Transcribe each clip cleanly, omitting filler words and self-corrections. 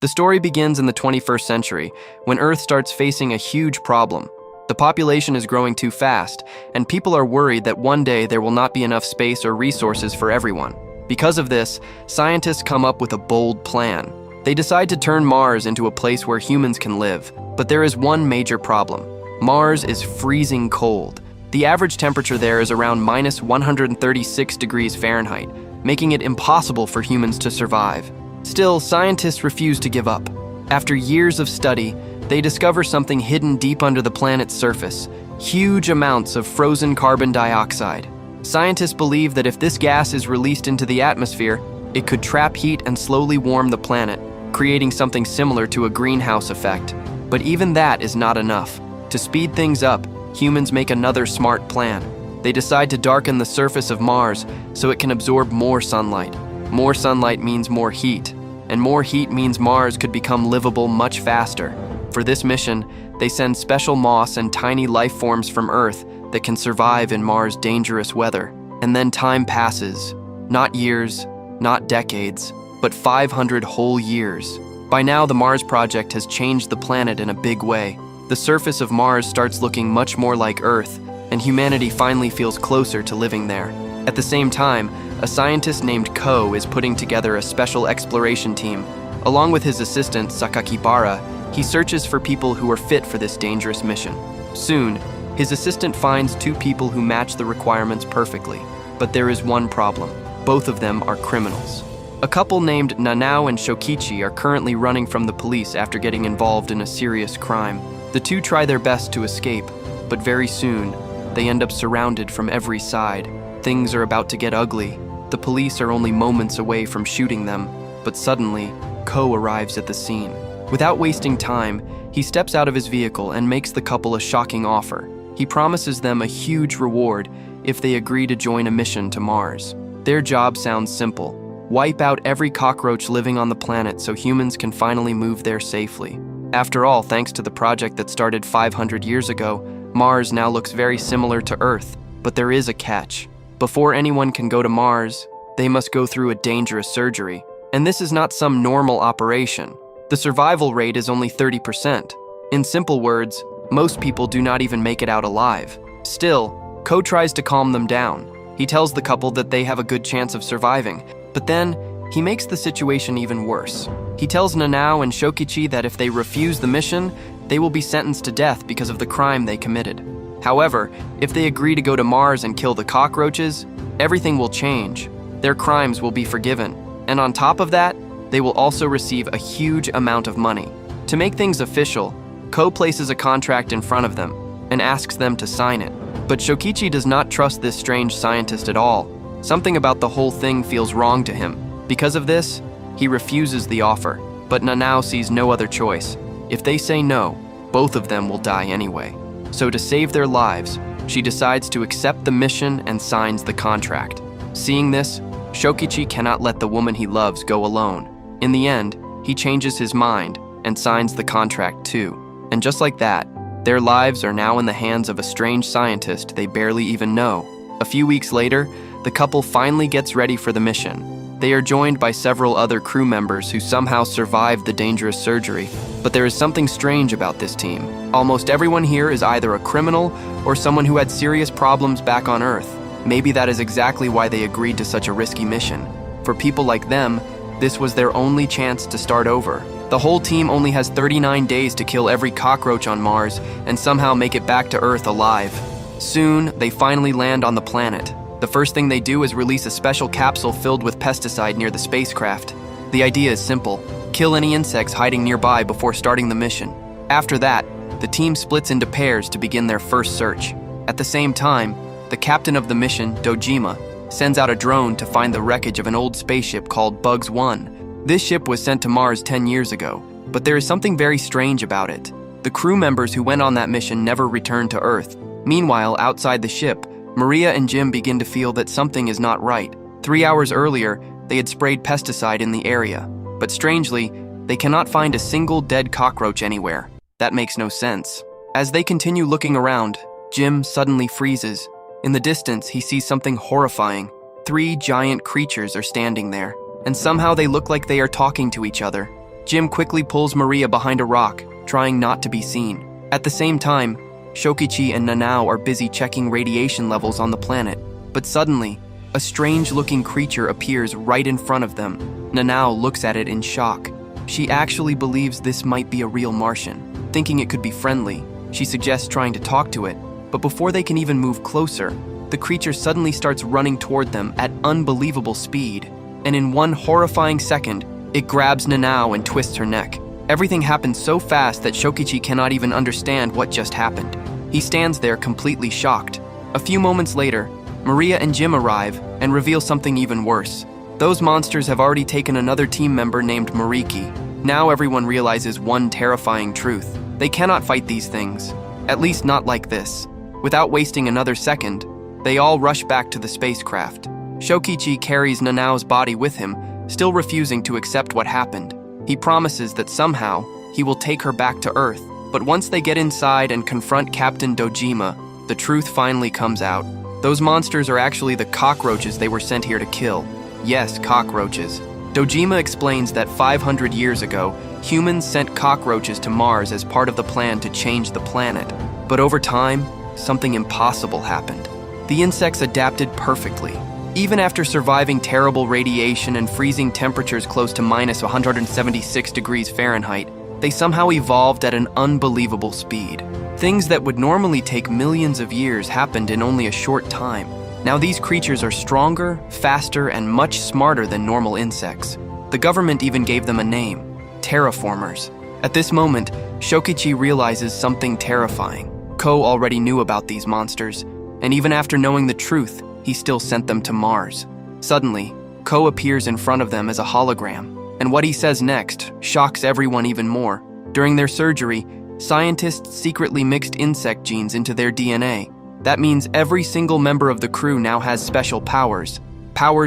The story begins in the 21st century, when Earth starts facing a huge problem. The population is growing too fast, and people are worried that one day there will not be enough space or resources for everyone. Because of this, scientists come up with a bold plan. They decide to turn Mars into a place where humans can live. But there is one major problem. Mars is freezing cold. The average temperature there is around minus 136 degrees Fahrenheit, making it impossible for humans to survive. Still, scientists refuse to give up. After years of study, they discover something hidden deep under the planet's surface: huge amounts of frozen carbon dioxide. Scientists believe that if this gas is released into the atmosphere, it could trap heat and slowly warm the planet, creating something similar to a greenhouse effect. But even that is not enough. To speed things up, humans make another smart plan. They decide to darken the surface of Mars so it can absorb more sunlight. More sunlight means more heat, and more heat means Mars could become livable much faster. For this mission, they send special moss and tiny life forms from Earth that can survive in Mars' dangerous weather. And then time passes. Not years, not decades, but 500 whole years. By now, the Mars project has changed the planet in a big way. The surface of Mars starts looking much more like Earth, and humanity finally feels closer to living there. At the same time, a scientist named Ko is putting together a special exploration team. Along with his assistant, Sakakibara, he searches for people who are fit for this dangerous mission. Soon, his assistant finds two people who match the requirements perfectly. But there is one problem. Both of them are criminals. A couple named Nanao and Shokichi are currently running from the police after getting involved in a serious crime. The two try their best to escape, but very soon, they end up surrounded from every side. Things are about to get ugly. The police are only moments away from shooting them, but suddenly, Ko arrives at the scene. Without wasting time, he steps out of his vehicle and makes the couple a shocking offer. He promises them a huge reward if they agree to join a mission to Mars. Their job sounds simple: wipe out every cockroach living on the planet so humans can finally move there safely. After all, thanks to the project that started 500 years ago, Mars now looks very similar to Earth. But there is a catch. Before anyone can go to Mars, they must go through a dangerous surgery. And this is not some normal operation. The survival rate is only 30%. In simple words, most people do not even make it out alive. Still, Ko tries to calm them down. He tells the couple that they have a good chance of surviving, but then he makes the situation even worse. He tells Nanao and Shokichi that if they refuse the mission, they will be sentenced to death because of the crime they committed. However, if they agree to go to Mars and kill the cockroaches, everything will change. Their crimes will be forgiven. And on top of that, they will also receive a huge amount of money. To make things official, Ko places a contract in front of them and asks them to sign it. But Shokichi does not trust this strange scientist at all. Something about the whole thing feels wrong to him. Because of this, he refuses the offer. But Nanao sees no other choice. If they say no, both of them will die anyway. So to save their lives, she decides to accept the mission and signs the contract. Seeing this, Shokichi cannot let the woman he loves go alone. In the end, he changes his mind and signs the contract too. And just like that, their lives are now in the hands of a strange scientist they barely even know. A few weeks later, the couple finally gets ready for the mission. They are joined by several other crew members who somehow survived the dangerous surgery. But there is something strange about this team. Almost everyone here is either a criminal or someone who had serious problems back on Earth. Maybe that is exactly why they agreed to such a risky mission. For people like them, this was their only chance to start over. The whole team only has 39 days to kill every cockroach on Mars and somehow make it back to Earth alive. Soon, they finally land on the planet. The first thing they do is release a special capsule filled with pesticide near the spacecraft. The idea is simple: kill any insects hiding nearby before starting the mission. After that, the team splits into pairs to begin their first search. At the same time, the captain of the mission, Dojima, sends out a drone to find the wreckage of an old spaceship called Bugs 1. This ship was sent to Mars 10 years ago, but there is something very strange about it. The crew members who went on that mission never returned to Earth. Meanwhile, outside the ship, Maria and Jim begin to feel that something is not right. 3 hours earlier, they had sprayed pesticide in the area. But strangely, they cannot find a single dead cockroach anywhere. That makes no sense. As they continue looking around, Jim suddenly freezes. In the distance, he sees something horrifying. 3 giant creatures are standing there, and somehow they look like they are talking to each other. Jim quickly pulls Maria behind a rock, trying not to be seen. At the same time, Shokichi and Nanao are busy checking radiation levels on the planet, but suddenly, a strange-looking creature appears right in front of them. Nanao looks at it in shock. She actually believes this might be a real Martian. Thinking it could be friendly, she suggests trying to talk to it, but before they can even move closer, the creature suddenly starts running toward them at unbelievable speed, and in one horrifying second, it grabs Nanao and twists her neck. Everything happens so fast that Shokichi cannot even understand what just happened. He stands there completely shocked. A few moments later, Maria and Jim arrive and reveal something even worse. Those monsters have already taken another team member named Mariki. Now everyone realizes one terrifying truth. They cannot fight these things, at least not like this. Without wasting another second, they all rush back to the spacecraft. Shokichi carries Nanao's body with him, still refusing to accept what happened. He promises that somehow he will take her back to Earth, but once they get inside and confront Captain Dojima, the truth finally comes out. Those monsters are actually the cockroaches they were sent here to kill. Yes, cockroaches. Dojima explains that 500 years ago, humans sent cockroaches to Mars as part of the plan to change the planet. But over time, something impossible happened. The insects adapted perfectly. Even after surviving terrible radiation and freezing temperatures close to minus 176 degrees Fahrenheit, they somehow evolved at an unbelievable speed. Things that would normally take millions of years happened in only a short time. Now these creatures are stronger, faster, and much smarter than normal insects. The government even gave them a name, Terraformars. At this moment, Shokichi realizes something terrifying. Ko already knew about these monsters, and even after knowing the truth, he still sent them to Mars. Suddenly, Ko appears in front of them as a hologram, and what he says next shocks everyone even more. During their surgery, scientists secretly mixed insect genes into their DNA. That means every single member of the crew now has special powers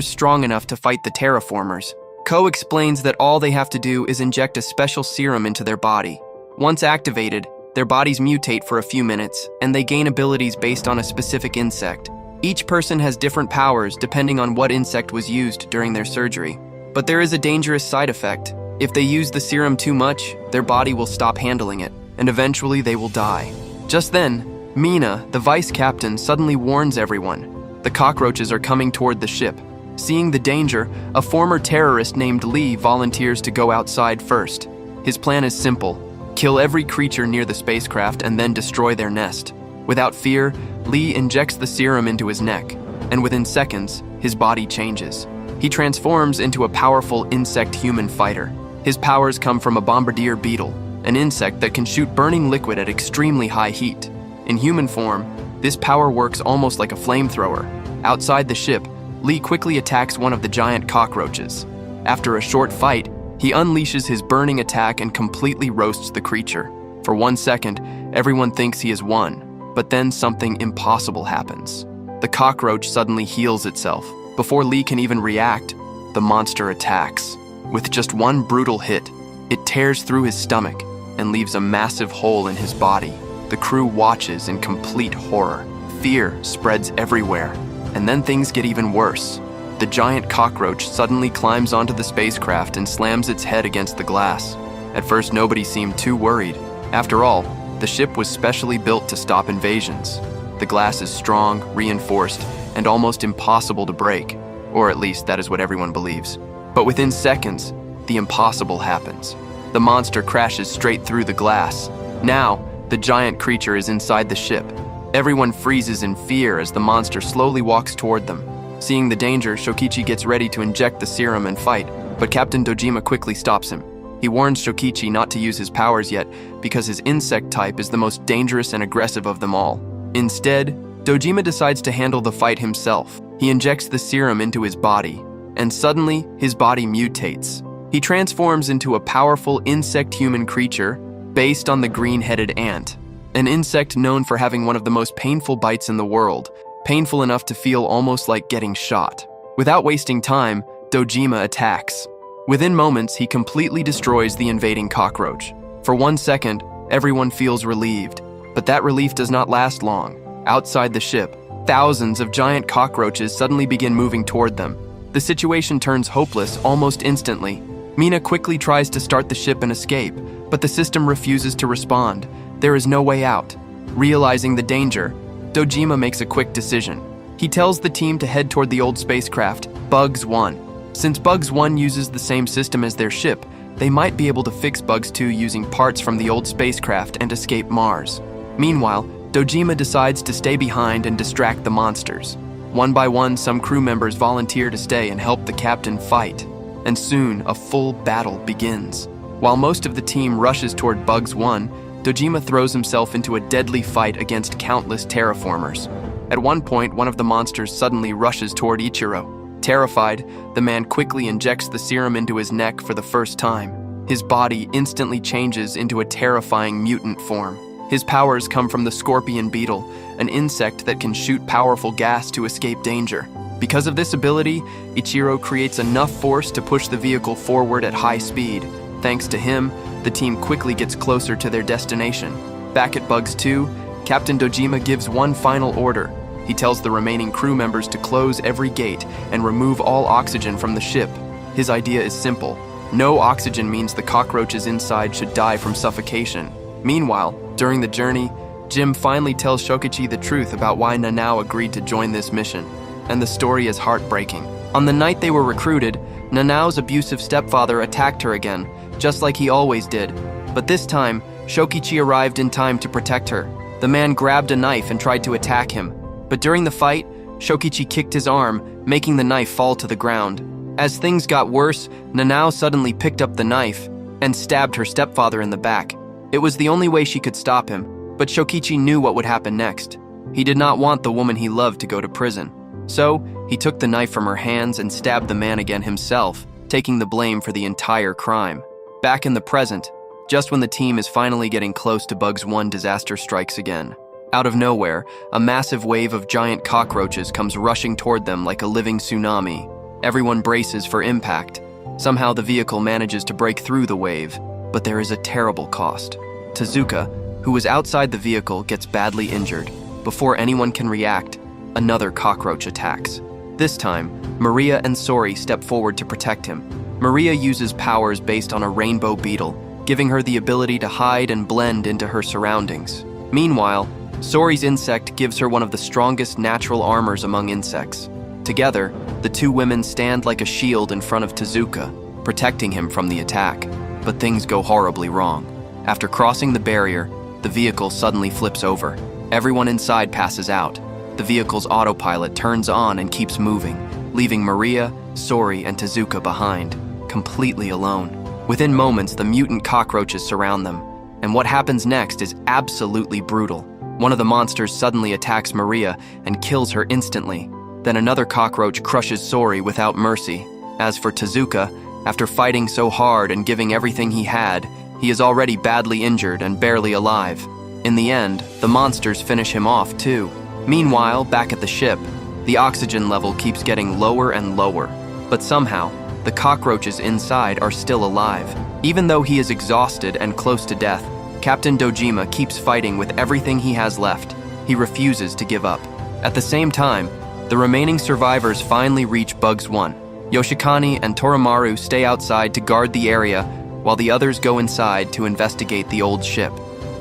strong enough to fight the Terraformars. Ko explains that all they have to do is inject a special serum into their body. Once activated, their bodies mutate for a few minutes, and they gain abilities based on a specific insect. Each person has different powers depending on what insect was used during their surgery. But there is a dangerous side effect. If they use the serum too much, their body will stop handling it, and eventually they will die. Just then, Mina, the vice captain, suddenly warns everyone. The cockroaches are coming toward the ship. Seeing the danger, a former terrorist named Lee volunteers to go outside first. His plan is simple: kill every creature near the spacecraft and then destroy their nest. Without fear, Lee injects the serum into his neck, and within seconds, his body changes. He transforms into a powerful insect-human fighter. His powers come from a bombardier beetle, an insect that can shoot burning liquid at extremely high heat. In human form, this power works almost like a flamethrower. Outside the ship, Lee quickly attacks one of the giant cockroaches. After a short fight, he unleashes his burning attack and completely roasts the creature. For 1 second, everyone thinks he has won, but then something impossible happens. The cockroach suddenly heals itself. Before Lee can even react, the monster attacks. With just one brutal hit, it tears through his stomach and leaves a massive hole in his body. The crew watches in complete horror. Fear spreads everywhere, and then things get even worse. The giant cockroach suddenly climbs onto the spacecraft and slams its head against the glass. At first, nobody seemed too worried. After all, the ship was specially built to stop invasions. The glass is strong, reinforced, and almost impossible to break, or at least that is what everyone believes. But within seconds, the impossible happens. The monster crashes straight through the glass. Now, the giant creature is inside the ship. Everyone freezes in fear as the monster slowly walks toward them. Seeing the danger, Shokichi gets ready to inject the serum and fight, but Captain Dojima quickly stops him. He warns Shokichi not to use his powers yet because his insect type is the most dangerous and aggressive of them all. Instead, Dojima decides to handle the fight himself. He injects the serum into his body, and suddenly his body mutates. He transforms into a powerful insect-human creature based on the green-headed ant, an insect known for having one of the most painful bites in the world, painful enough to feel almost like getting shot. Without wasting time, Dojima attacks. Within moments, he completely destroys the invading cockroach. For 1 second, everyone feels relieved, but that relief does not last long. Outside the ship, thousands of giant cockroaches suddenly begin moving toward them. The situation turns hopeless almost instantly. Mina quickly tries to start the ship and escape, but the system refuses to respond. There is no way out. Realizing the danger, Dojima makes a quick decision. He tells the team to head toward the old spacecraft, Bugs 1. Since Bugs 1 uses the same system as their ship, they might be able to fix Bugs 2 using parts from the old spacecraft and escape Mars. Meanwhile, Dojima decides to stay behind and distract the monsters. One by one, some crew members volunteer to stay and help the captain fight, and soon a full battle begins. While most of the team rushes toward Bugs 1, Dojima throws himself into a deadly fight against countless terraformers. At one point, one of the monsters suddenly rushes toward Ichiro. Terrified, the man quickly injects the serum into his neck for the first time. His body instantly changes into a terrifying mutant form. His powers come from the scorpion beetle, an insect that can shoot powerful gas to escape danger. Because of this ability, Ichiro creates enough force to push the vehicle forward at high speed. Thanks to him, the team quickly gets closer to their destination. Back at Bugs 2, Captain Dojima gives one final order. He tells the remaining crew members to close every gate and remove all oxygen from the ship. His idea is simple. No oxygen means the cockroaches inside should die from suffocation. Meanwhile, during the journey, Jim finally tells Shokichi the truth about why Nanao agreed to join this mission, and the story is heartbreaking. On the night they were recruited, Nanao's abusive stepfather attacked her again, just like he always did. But this time, Shokichi arrived in time to protect her. The man grabbed a knife and tried to attack him. But during the fight, Shokichi kicked his arm, making the knife fall to the ground. As things got worse, Nanao suddenly picked up the knife and stabbed her stepfather in the back. It was the only way she could stop him, but Shokichi knew what would happen next. He did not want the woman he loved to go to prison. So, he took the knife from her hands and stabbed the man again himself, taking the blame for the entire crime. Back in the present, just when the team is finally getting close to Bugs 1, disaster strikes again. Out of nowhere, a massive wave of giant cockroaches comes rushing toward them like a living tsunami. Everyone braces for impact. Somehow the vehicle manages to break through the wave, but there is a terrible cost. Tezuka, who was outside the vehicle, gets badly injured. Before anyone can react, another cockroach attacks. This time, Maria and Sori step forward to protect him. Maria uses powers based on a rainbow beetle, giving her the ability to hide and blend into her surroundings. Meanwhile, Sori's insect gives her one of the strongest natural armors among insects. Together, the two women stand like a shield in front of Tezuka, protecting him from the attack. But things go horribly wrong. After crossing the barrier, the vehicle suddenly flips over. Everyone inside passes out. The vehicle's autopilot turns on and keeps moving, leaving Maria, Sori, and Tezuka behind, completely alone. Within moments, the mutant cockroaches surround them, and what happens next is absolutely brutal. One of the monsters suddenly attacks Maria and kills her instantly. Then another cockroach crushes Sori without mercy. As for Tezuka, after fighting so hard and giving everything he had, he is already badly injured and barely alive. In the end, the monsters finish him off too. Meanwhile, back at the ship, the oxygen level keeps getting lower and lower. But somehow, the cockroaches inside are still alive. Even though he is exhausted and close to death, Captain Dojima keeps fighting with everything he has left. He refuses to give up. At the same time, the remaining survivors finally reach Bugs 1. Yoshikane and Torimaru stay outside to guard the area, while the others go inside to investigate the old ship.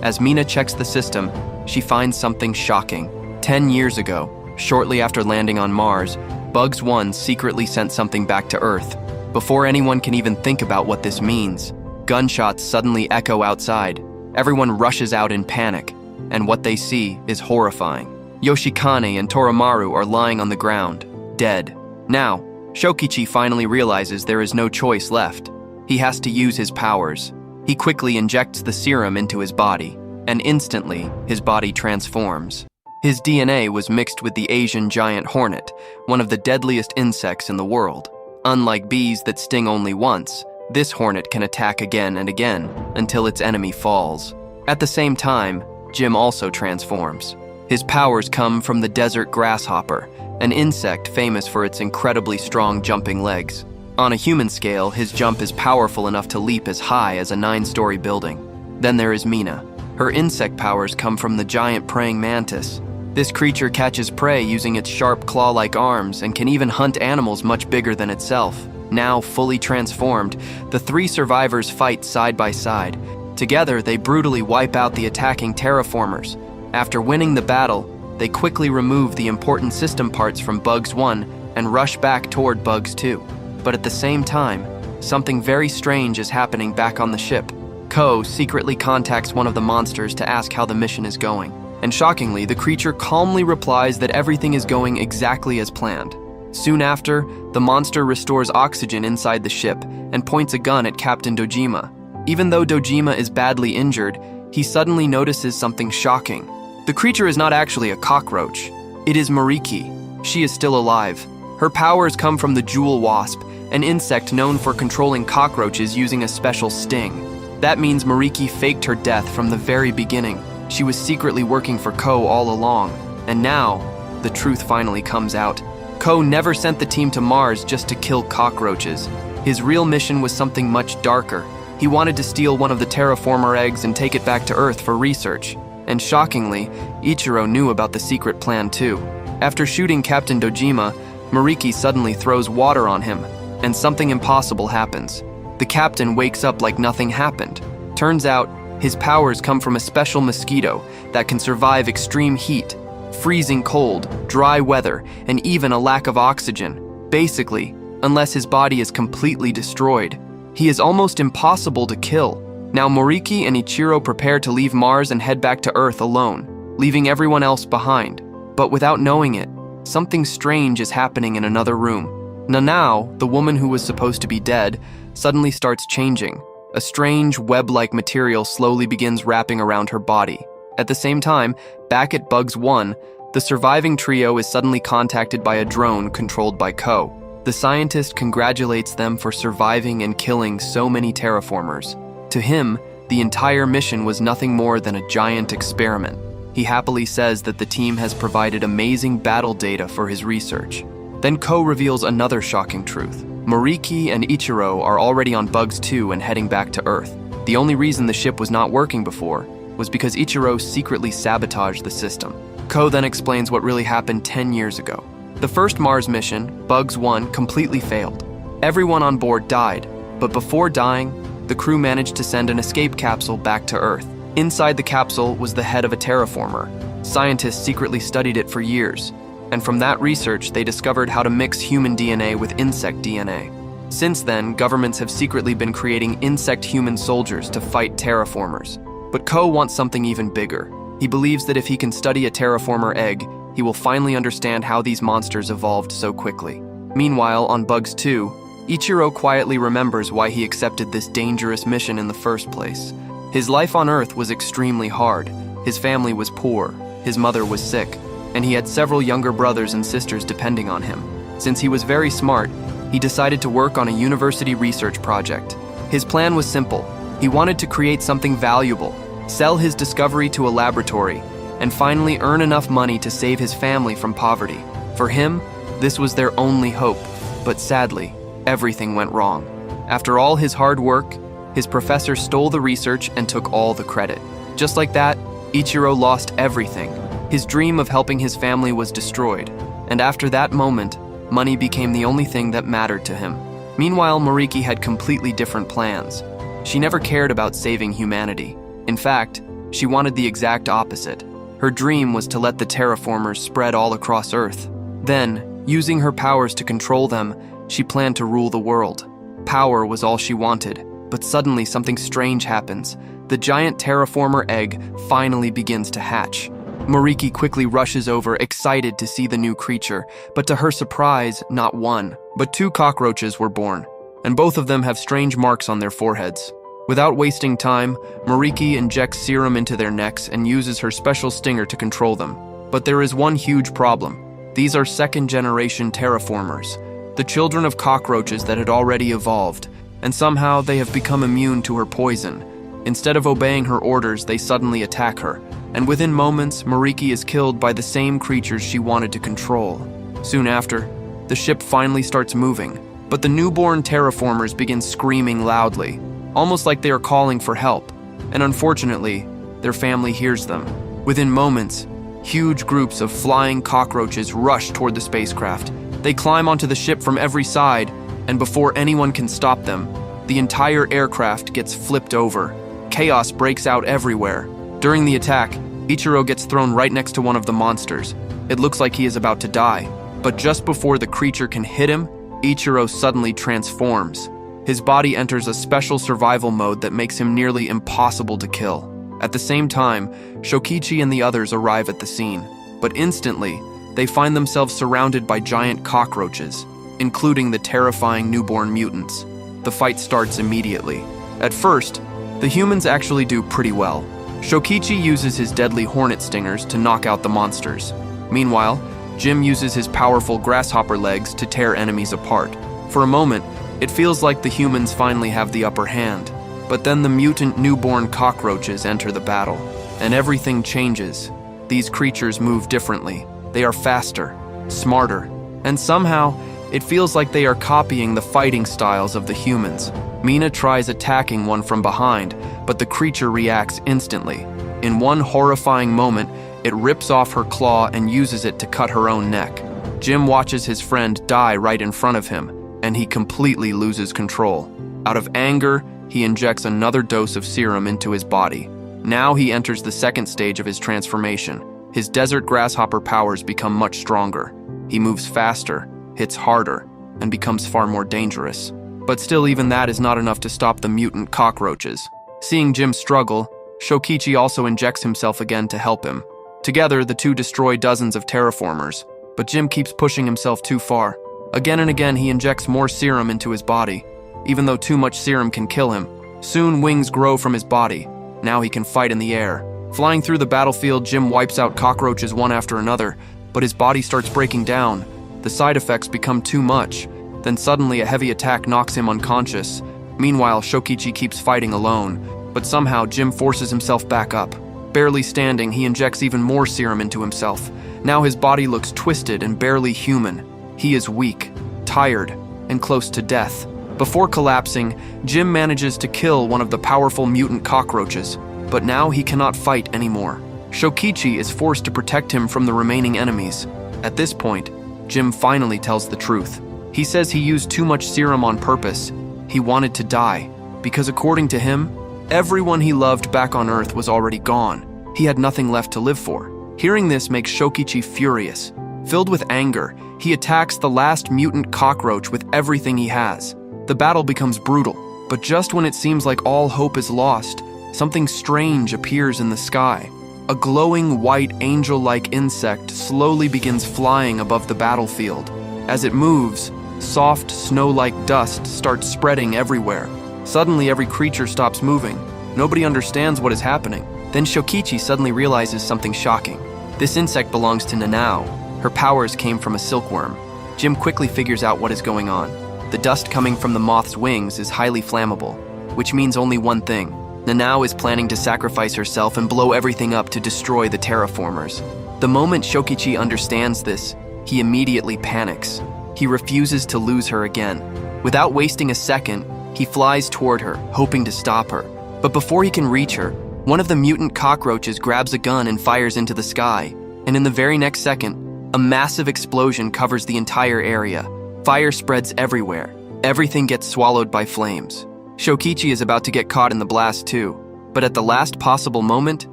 As Mina checks the system, she finds something shocking. 10 years ago, shortly after landing on Mars, Bugs 1 secretly sent something back to Earth. Before anyone can even think about what this means, gunshots suddenly echo outside. Everyone rushes out in panic, and what they see is horrifying. Yoshikane and Torimaru are lying on the ground, dead. Now, Shokichi finally realizes there is no choice left. He has to use his powers. He quickly injects the serum into his body, and instantly, his body transforms. His DNA was mixed with the Asian giant hornet, one of the deadliest insects in the world. Unlike bees that sting only once, this hornet can attack again and again until its enemy falls. At the same time, Jim also transforms. His powers come from the desert grasshopper, an insect famous for its incredibly strong jumping legs. On a human scale, his jump is powerful enough to leap as high as a 9-story building. Then there is Mina. Her insect powers come from the giant praying mantis. This creature catches prey using its sharp claw-like arms and can even hunt animals much bigger than itself. Now fully transformed, the three survivors fight side by side. Together, they brutally wipe out the attacking terraformers. After winning the battle, they quickly remove the important system parts from Bugs 1 and rush back toward Bugs 2. But at the same time, something very strange is happening back on the ship. Ko secretly contacts one of the monsters to ask how the mission is going. And shockingly, the creature calmly replies that everything is going exactly as planned. Soon after, the monster restores oxygen inside the ship and points a gun at Captain Dojima. Even though Dojima is badly injured, he suddenly notices something shocking. The creature is not actually a cockroach. It is Mariki. She is still alive. Her powers come from the jewel wasp, an insect known for controlling cockroaches using a special sting. That means Mariki faked her death from the very beginning. She was secretly working for Ko all along. And now, the truth finally comes out. Ko never sent the team to Mars just to kill cockroaches. His real mission was something much darker. He wanted to steal one of the terraformer eggs and take it back to Earth for research. And shockingly, Ichiro knew about the secret plan too. After shooting Captain Dojima, Mariki suddenly throws water on him, and something impossible happens. The captain wakes up like nothing happened. Turns out, his powers come from a special mosquito that can survive extreme heat, freezing cold, dry weather, and even a lack of oxygen. Basically, unless his body is completely destroyed, he is almost impossible to kill. Now Moriki and Ichiro prepare to leave Mars and head back to Earth alone, leaving everyone else behind. But without knowing it, something strange is happening in another room. Nanao, the woman who was supposed to be dead, suddenly starts changing. A strange web-like material slowly begins wrapping around her body. At the same time, back at Bugs 1, the surviving trio is suddenly contacted by a drone controlled by Ko. The scientist congratulates them for surviving and killing so many terraformers. To him, the entire mission was nothing more than a giant experiment. He happily says that the team has provided amazing battle data for his research. Then Ko reveals another shocking truth. Moriki and Ichiro are already on Bugs 2 and heading back to Earth. The only reason the ship was not working before was because Ichiro secretly sabotaged the system. Ko then explains what really happened 10 years ago. The first Mars mission, Bugs 1, completely failed. Everyone on board died, but before dying, the crew managed to send an escape capsule back to Earth. Inside the capsule was the head of a terraformer. Scientists secretly studied it for years, and from that research, they discovered how to mix human DNA with insect DNA. Since then, governments have secretly been creating insect-human soldiers to fight terraformers. But Ko wants something even bigger. He believes that if he can study a terraformer egg, he will finally understand how these monsters evolved so quickly. Meanwhile, on Bugs 2, Ichiro quietly remembers why he accepted this dangerous mission in the first place. His life on Earth was extremely hard. His family was poor, his mother was sick, and he had several younger brothers and sisters depending on him. Since he was very smart, he decided to work on a university research project. His plan was simple. He wanted to create something valuable, sell his discovery to a laboratory, and finally earn enough money to save his family from poverty. For him, this was their only hope, but sadly, everything went wrong. After all his hard work, his professor stole the research and took all the credit. Just like that, Ichiro lost everything. His dream of helping his family was destroyed, and after that moment, money became the only thing that mattered to him. Meanwhile, Moriki had completely different plans. She never cared about saving humanity. In fact, she wanted the exact opposite. Her dream was to let the terraformers spread all across Earth. Then, using her powers to control them, she planned to rule the world. Power was all she wanted, but suddenly something strange happens. The giant terraformer egg finally begins to hatch. Moriki quickly rushes over, excited to see the new creature, but to her surprise, not one, but two cockroaches were born, and both of them have strange marks on their foreheads. Without wasting time, Moriki injects serum into their necks and uses her special stinger to control them. But there is one huge problem. These are second-generation terraformers, the children of cockroaches that had already evolved, and somehow they have become immune to her poison. Instead of obeying her orders, they suddenly attack her, and within moments, Moriki is killed by the same creatures she wanted to control. Soon after, the ship finally starts moving, but the newborn terraformers begin screaming loudly, almost like they are calling for help, and unfortunately, their family hears them. Within moments, huge groups of flying cockroaches rush toward the spacecraft. They climb onto the ship from every side, and before anyone can stop them, the entire aircraft gets flipped over. Chaos breaks out everywhere. During the attack, Ichiro gets thrown right next to one of the monsters. It looks like he is about to die, but just before the creature can hit him, Ichiro suddenly transforms. His body enters a special survival mode that makes him nearly impossible to kill. At the same time, Shokichi and the others arrive at the scene, but instantly, they find themselves surrounded by giant cockroaches, including the terrifying newborn mutants. The fight starts immediately. At first, the humans actually do pretty well. Shokichi uses his deadly hornet stingers to knock out the monsters. Meanwhile, Jim uses his powerful grasshopper legs to tear enemies apart. For a moment, it feels like the humans finally have the upper hand. But then the mutant newborn cockroaches enter the battle, and everything changes. These creatures move differently. They are faster, smarter, and somehow, it feels like they are copying the fighting styles of the humans. Mina tries attacking one from behind, but the creature reacts instantly. In one horrifying moment, it rips off her claw and uses it to cut her own neck. Jim watches his friend die right in front of him, and he completely loses control. Out of anger, he injects another dose of serum into his body. Now he enters the second stage of his transformation. His desert grasshopper powers become much stronger. He moves faster, hits harder, and becomes far more dangerous. But still, even that is not enough to stop the mutant cockroaches. Seeing Jim struggle, Shokichi also injects himself again to help him. Together, the two destroy dozens of terraformers, but Jim keeps pushing himself too far. Again and again, he injects more serum into his body. Even though too much serum can kill him, soon wings grow from his body. Now he can fight in the air. Flying through the battlefield, Jim wipes out cockroaches one after another, but his body starts breaking down. The side effects become too much. Then suddenly a heavy attack knocks him unconscious. Meanwhile, Shokichi keeps fighting alone, but somehow Jim forces himself back up. Barely standing, he injects even more serum into himself. Now his body looks twisted and barely human. He is weak, tired, and close to death. Before collapsing, Jim manages to kill one of the powerful mutant cockroaches, but now he cannot fight anymore. Shokichi is forced to protect him from the remaining enemies. At this point, Jim finally tells the truth. He says he used too much serum on purpose. He wanted to die, because according to him, everyone he loved back on Earth was already gone. He had nothing left to live for. Hearing this makes Shokichi furious. Filled with anger, he attacks the last mutant cockroach with everything he has. The battle becomes brutal, but just when it seems like all hope is lost, something strange appears in the sky. A glowing white angel-like insect slowly begins flying above the battlefield. As it moves, soft snow-like dust starts spreading everywhere. Suddenly, every creature stops moving. Nobody understands what is happening. Then Shokichi suddenly realizes something shocking. This insect belongs to Nanao. Her powers came from a silkworm. Jim quickly figures out what is going on. The dust coming from the moth's wings is highly flammable, which means only one thing. Nanao is planning to sacrifice herself and blow everything up to destroy the terraformers. The moment Shokichi understands this, he immediately panics. He refuses to lose her again. Without wasting a second, he flies toward her, hoping to stop her. But before he can reach her, one of the mutant cockroaches grabs a gun and fires into the sky. And in the very next second, a massive explosion covers the entire area. Fire spreads everywhere. Everything gets swallowed by flames. Shokichi is about to get caught in the blast too. But at the last possible moment,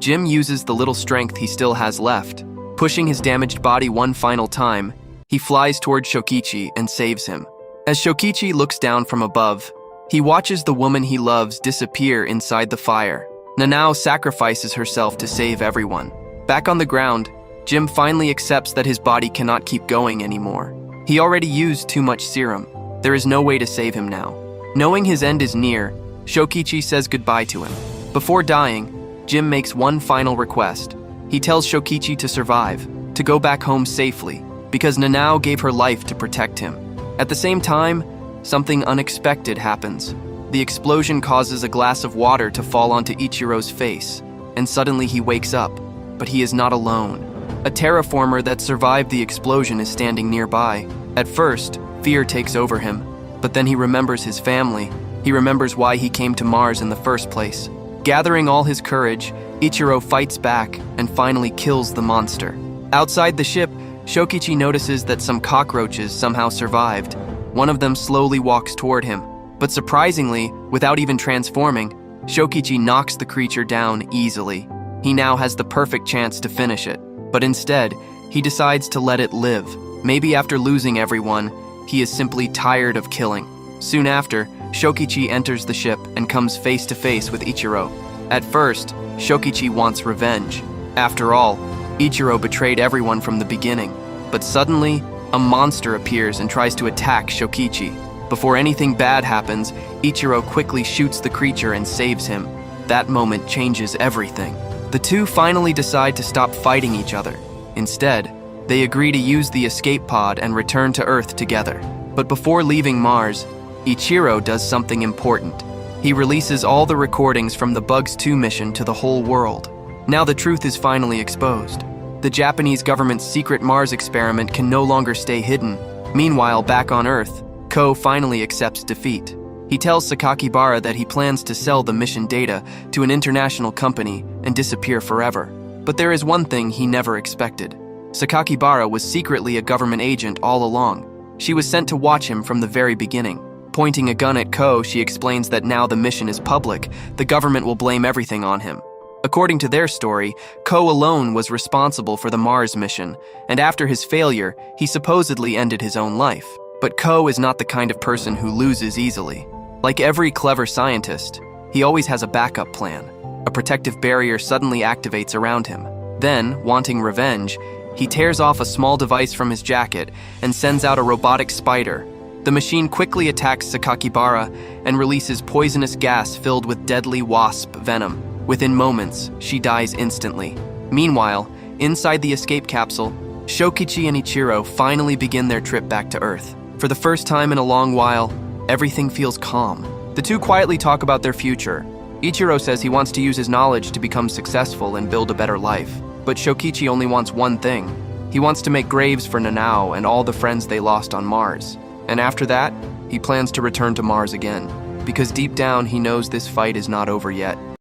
Jim uses the little strength he still has left. Pushing his damaged body one final time, he flies toward Shokichi and saves him. As Shokichi looks down from above, he watches the woman he loves disappear inside the fire. Nanao sacrifices herself to save everyone. Back on the ground, Jim finally accepts that his body cannot keep going anymore. He already used too much serum. There is no way to save him now. Knowing his end is near, Shokichi says goodbye to him. Before dying, Jim makes one final request. He tells Shokichi to survive, to go back home safely, because Nanao gave her life to protect him. At the same time, something unexpected happens. The explosion causes a glass of water to fall onto Ichiro's face, and suddenly he wakes up, but he is not alone. A terraformer that survived the explosion is standing nearby. At first, fear takes over him, but then he remembers his family. He remembers why he came to Mars in the first place. Gathering all his courage, Ichiro fights back and finally kills the monster. Outside the ship, Shokichi notices that some cockroaches somehow survived. One of them slowly walks toward him, but surprisingly, without even transforming, Shokichi knocks the creature down easily. He now has the perfect chance to finish it, but instead, he decides to let it live. Maybe after losing everyone, he is simply tired of killing. Soon after, Shokichi enters the ship and comes face to face with Ichiro. At first, Shokichi wants revenge. After all, Ichiro betrayed everyone from the beginning. But suddenly, a monster appears and tries to attack Shokichi. Before anything bad happens, Ichiro quickly shoots the creature and saves him. That moment changes everything. The two finally decide to stop fighting each other. Instead, they agree to use the escape pod and return to Earth together. But before leaving Mars, Ichiro does something important. He releases all the recordings from the Bugs 2 mission to the whole world. Now the truth is finally exposed. The Japanese government's secret Mars experiment can no longer stay hidden. Meanwhile, back on Earth, Ko finally accepts defeat. He tells Sakakibara that he plans to sell the mission data to an international company and disappear forever. But there is one thing he never expected. Sakakibara was secretly a government agent all along. She was sent to watch him from the very beginning. Pointing a gun at Ko, she explains that now the mission is public, the government will blame everything on him. According to their story, Ko alone was responsible for the Mars mission, and after his failure, he supposedly ended his own life. But Ko is not the kind of person who loses easily. Like every clever scientist, he always has a backup plan. A protective barrier suddenly activates around him. Then, wanting revenge, he tears off a small device from his jacket and sends out a robotic spider. The machine quickly attacks Sakakibara and releases poisonous gas filled with deadly wasp venom. Within moments, she dies instantly. Meanwhile, inside the escape capsule, Shokichi and Ichiro finally begin their trip back to Earth. For the first time in a long while, everything feels calm. The two quietly talk about their future. Ichiro says he wants to use his knowledge to become successful and build a better life. But Shokichi only wants one thing. He wants to make graves for Nanao and all the friends they lost on Mars. And after that, he plans to return to Mars again, because deep down he knows this fight is not over yet.